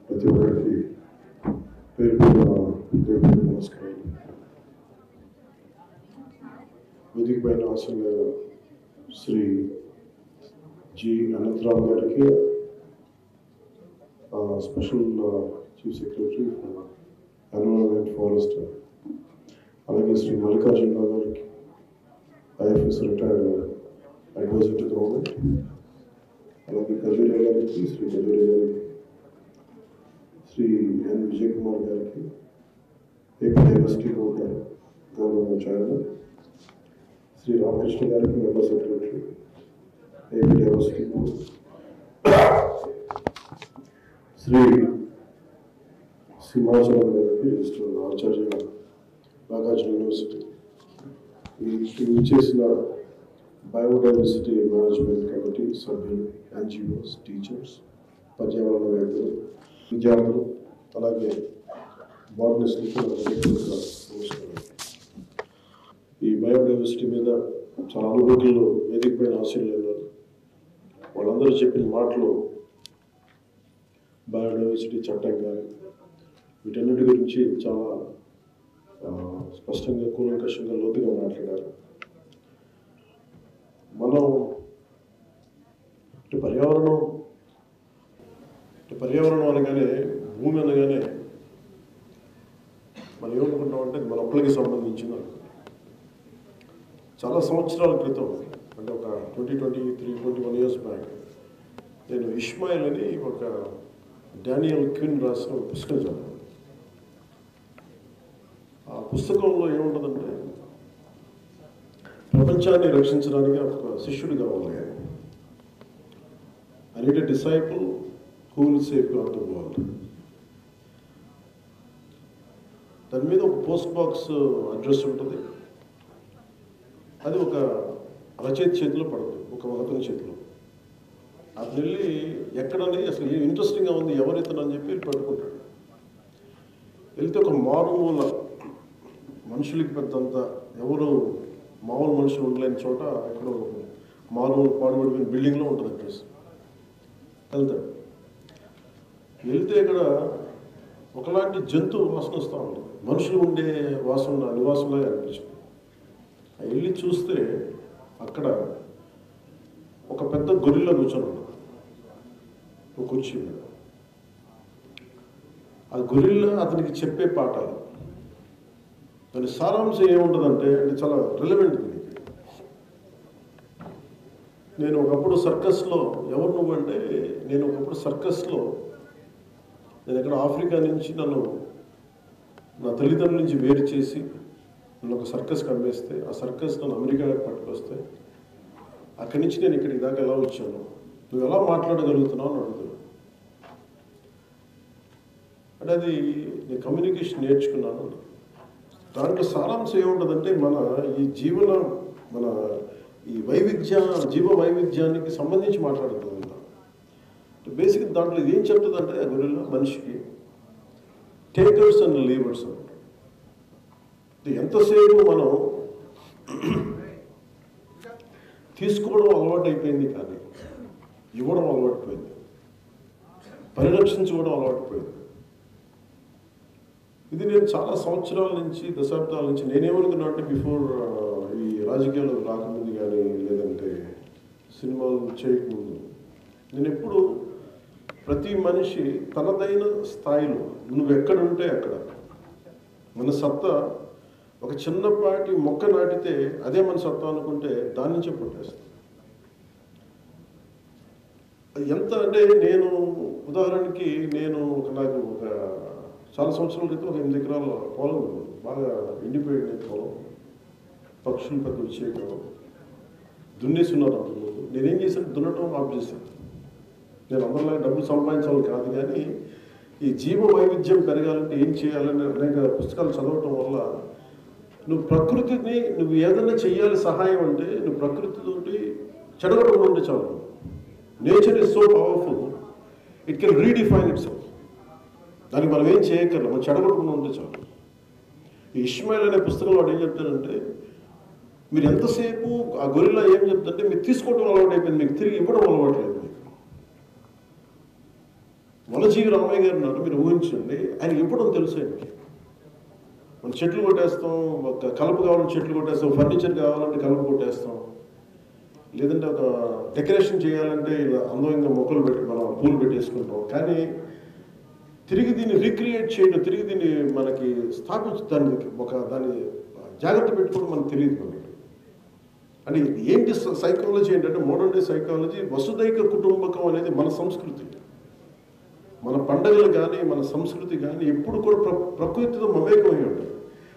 ప్రతి ఒక్కరికి పేరు నమస్కారం. వేదిక పైన ఆశంగా శ్రీ జి అనంతరావు గారికి, special chief secretary for environment forest, అలాగే శ్రీ మల్లికార్జునరావు గారికి, IFS retired adviser to government, అలాగే ఖజూరియా గారికి, శ్రీ ఖజూరియా గారికి, శ్రీ ఎన్ విజయ్ కుమార్ గారికి, AP diversity board government chairman, Shri Ramakrishna గారికి, member secretary, AP diversity board, Shri Simhachalam గారికి, రిజిస్టర్ ఆచార్య నాగార్జున యూనివర్సిటీ, చేసిన బయోడైవర్సిటీ మేనేజ్మెంట్ కమిటీ సభ్యులు, ఎన్జిఓస్, టీచర్స్, పర్యావరణవేత్తలు, విద్యార్థులు, అలాగే బాటనిస్టులకు నమస్కారం. ఈ బయోడైవర్సిటీ మీద చాలా అనుభూతులు వేదిక పైన ఆశీర్వాదాలు ఉన్నారు. వాళ్ళందరూ చెప్పిన మాటలు బయోడైవర్సిటీ చట్టం కానీ వీటన్నిటి గురించి చాలా స్పష్టంగా, కూలంకషంగా, లోతుగా మాట్లాడారు. మనం పర్యావరణం అనగానే, భూమి అనగానే మనం ఏమనుకుంటామంటే మన ఒక్కరికి సంబంధించిన. చాలా సంవత్సరాల క్రితం, అంటే ఒక 21 years బ్యాక్, నేను ఇష్మాయిల్ అని ఒక డానియల్ క్విన్ రాసిన ఒక పుస్తకం చదివాను. ఆ పుస్తకంలో ఏముంటుందంటే, ప్రపంచాన్ని రక్షించడానికి ఒక శిష్యుడు కావాలి. I need a disciple who will save God the world. దాని మీద ఒక పోస్ట్ బాక్స్ అడ్రస్ ఉంటుంది. అది ఒక రచయిత చేతిలో పడుతుంది, ఒక మగతని చేతిలో. అతను వెళ్ళి ఎక్కడని, అసలు ఏం ఇంట్రెస్టింగ్గా ఉంది, ఎవరితను అని చెప్పి పట్టుకుంటాడు. వెళ్తే ఒక మారుమూల, మనుషులకి పెద్దంత ఎవరు మామూలు మనుషులు ఉండలేని చోట, ఎక్కడో మామూలు పాడుబడిపోయిన బిల్డింగ్లో ఉంటుంది అడ్రస్. వెళ్తాడు. వెళ్తే ఇక్కడ ఒకలాంటి జంతువు వాసన వస్తూ ఉంటుంది, మనుషులు ఉండే వాసన నివాసంలాగా అనిపించింది. వెళ్ళి చూస్తే అక్కడ ఒక పెద్ద గొరిల్లా కూర్చొని ఉంటుంది ఒక కుర్చీ మీద. ఆ గొరిల్లా అతనికి చెప్పే పాఠాలు, దాని సారాంశం ఏముంటుందంటే, అంటే చాలా రిలవెంట్ దీనికి. నేను ఒకప్పుడు సర్కస్లో, ఎవరు నువ్వు అంటే, నేను ఒకప్పుడు సర్కస్లో, నేను ఎక్కడ ఆఫ్రికా నుంచి నన్ను నా తల్లిదండ్రుల నుంచి వేరు చేసి నన్ను ఒక సర్కస్కి అమ్మేస్తే, ఆ సర్కస్ నన్ను అమెరికాకి పట్టుకొస్తే, అక్కడి నుంచి నేను ఇక్కడికి దాకా ఎలా వచ్చాను, నువ్వు ఎలా మాట్లాడగలుగుతున్నావు అని అడుగుతున్నాను. అంటే అది నేను కమ్యూనికేషన్ నేర్చుకున్నాను. దాంట్లో సారాంశం ఏముంటుందంటే, మన ఈ జీవ వైవిధ్యానికి సంబంధించి మాట్లాడుతుంది. బేసిక్గా దాంట్లో ఇది ఏం చెప్తుందంటే, ఆ గొరిల్లా మనిషికి టేకర్స్ అండ్ లీవర్స్ అంటారు. ఎంతసేపు మనం తీసుకోవడం అలవాటు అయిపోయింది, కానీ ఇవ్వడం అలవాటు పోయింది, పరిరక్షించుకోవడం అలవాటు పోయింది. ఇది నేను చాలా సంవత్సరాల నుంచి, దశాబ్దాల నుంచి నేనేమనుకున్నా అంటే, బిఫోర్ ఈ రాజకీయాలు రాకముందు కానీ, లేదంటే సినిమాలు చేయకముందు, నేను ఎప్పుడు ప్రతి మనిషి తనదైన స్థాయిలో, నువ్వు ఎక్కడుంటే అక్కడ, మన సత్తా, ఒక చిన్నపాటి మొక్క నాటితే అదే మన సత్తా అనుకుంటే దాని నుంచే పుట్టేస్తాం. ఎంత అంటే, నేను ఉదాహరణకి, నాకు ఒక చాలా సంవత్సరాల క్రితం ఒక 8 ఎకరాల పొలం, బాగా ఎండిపోయిన పొలం, పక్షులు పెద్ద వచ్చేయడం, దున్నేస్తున్నారు. అందులో నేనేం చేశాను, దున్నటం ఆఫ్ చేశాను. నేను అందరిలాగా డబ్బులు సంపాదించాలని కాదు, కానీ ఈ జీవ వైవిధ్యం పెరగాలంటే ఏం చేయాలని అనేక పుస్తకాలు చదవటం వల్ల, నువ్వు ఏదైనా చెయ్యాలి సహాయం అంటే, నువ్వు ప్రకృతితోటి చెడగొట్టడం ఉంటే చాలు. Nature is so powerful, it can redefine it self. దానికి మనం ఏం చేయక్కర్లేదు, మనం చెడగొట్టకుండా ఉంటే చాలు. ఈ ఇష్మాయిల్ అనే పుస్తకంలో వాడు ఏం చెప్తాడంటే, మీరు ఎంతసేపు ఆ గొరిల్లా ఏం చెప్తుంటే, మీరు తీసుకోవడం అలవాటు అయిపోయింది, మీకు తిరిగి ఇవ్వడం అలవాటు లేదు. వనజీవి రామయ్య గారు ఉన్నారు, మీరు ఊహించండి. ఆయన ఇవ్వడం తెలుసు ఆయనకి. మనం చెట్లు కొట్టేస్తాం, ఒక కలుపు కావాలంటే చెట్లు కొట్టేస్తాం, ఫర్నిచర్ కావాలంటే కలుపు కొట్టేస్తాం, లేదంటే ఒక డెకరేషన్ చేయాలంటే ఇలా అందంగా మొక్కలు పెట్టి మనం పూలు పెట్టేసుకుంటాం. కానీ తిరిగి దీన్ని రీక్రియేట్ చేయడం, తిరిగి దీన్ని మనకి స్థాపించడానికి దాన్ని జాగ్రత్త పెట్టుకోవడం మనకు తెలియదు. మనకి అంటే ఏంటి సైకాలజీ ఏంటంటే, మోడర్న్ డే సైకాలజీ వసుదైక కుటుంబకం అనేది మన సంస్కృతి. మన పండుగలు కానీ మన సంస్కృతి కానీ ఎప్పుడు కూడా ప్రకృతితో మమేకమై ఉంటాయి.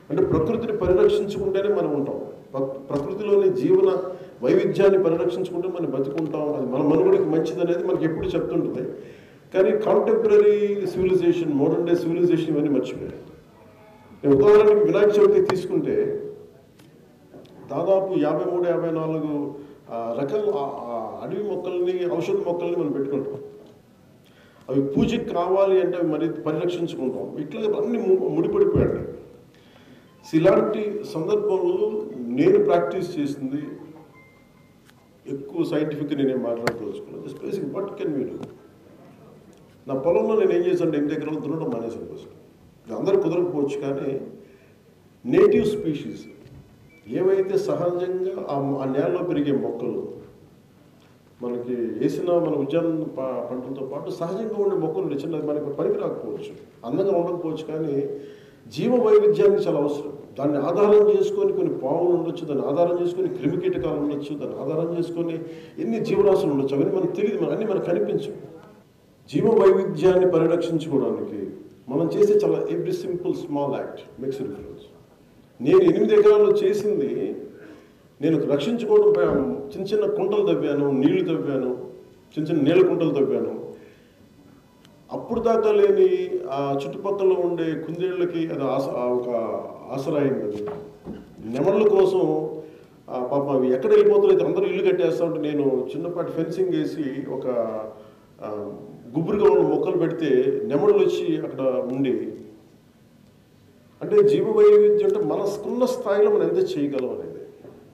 అంటే ప్రకృతిని పరిరక్షించుకుంటేనే మనం ఉంటాం. ప్రకృతిలోని జీవన వైవిధ్యాన్ని పరిరక్షించుకుంటే మనం బతుకుంటాం, అది మన మనుగడికి మంచిది అనేది మనకి ఎప్పుడు చెప్తుంటుంది. కానీ contemporary civilization, modern day civilization ఇవన్నీ మర్చిపోయాయి. ఉదాహరణకి వినాయక చవితి తీసుకుంటే దాదాపు 53-54 రకాల అడవి మొక్కల్ని, ఔషధ మొక్కల్ని మనం పెట్టుకుంటాం. అవి పూజకి కావాలి అంటే అవి మరి పరిరక్షించుకుంటాం. ఇట్లా అన్ని ముడిపడిపోయాడు. ఇలాంటి సందర్భంలో నేను ప్రాక్టీస్ చేసింది ఎక్కువ సైంటిఫిక్గా నేనేం మాట్లాడదలుచుకున్నాను. Just basic what can we do. నా పొలంలో నేను ఏం చేశాను, 8 ఎకరాలు దున్నడం మానేసాను కోసం. అందరూ కుదరకపోవచ్చు, కానీ నేటివ్ స్పీషీస్ ఏవైతే సహజంగా ఆ నేలలో పెరిగే మొక్కలు, మనకి వేసిన మన ఉద్యాన పంటలతో పాటు సహజంగా ఉండే మొక్కలు చిన్న మనకి పనికి రాకపోవచ్చు, అందంగా ఉండకపోవచ్చు, కానీ జీవ వైవిధ్యానికి చాలా అవసరం. దాన్ని ఆధారం చేసుకొని కొన్ని పాములు ఉండొచ్చు, దాన్ని ఆధారం చేసుకొని క్రిమికీటకాలు ఉండొచ్చు, దాన్ని ఆధారం చేసుకొని ఎన్ని జీవరాశులు ఉండొచ్చు. అవన్నీ మనకు తెలియదు, అన్నీ మనకు కనిపించవు. జీవ వైవిధ్యాన్ని పరిరక్షించుకోవడానికి మనం చేసే చాలా every simple small act makes difference. నేను 8 ఎకరాల్లో చేసింది, నేను రక్షించుకోవడం చిన్న చిన్న కుంటలు తవ్వాను, నీళ్లు తవ్వాను, చిన్న చిన్న నీళ్ళ కుంటలు తవ్వాను. అప్పుడు దాకా లేని ఆ చుట్టుపక్కల ఉండే కుందేళ్ళకి అది ఒక ఆసరా అయింది. అది నెమళ్ళ కోసం పాపం అవి ఎక్కడ వెళ్ళిపోతున్నాయి, అందరూ ఇల్లు కట్టేస్తా ఉంటే నేను చిన్నపాటి ఫెన్సింగ్ వేసి ఒక గుబురుగా ఉన్న మొక్కలు పెడితే నెమళ్ళు వచ్చి అక్కడ ఉండి. అంటే జీవ వైవిధ్యం అంటే మనకున్న స్థాయిలో మనం ఎంత చేయగలం అనేది.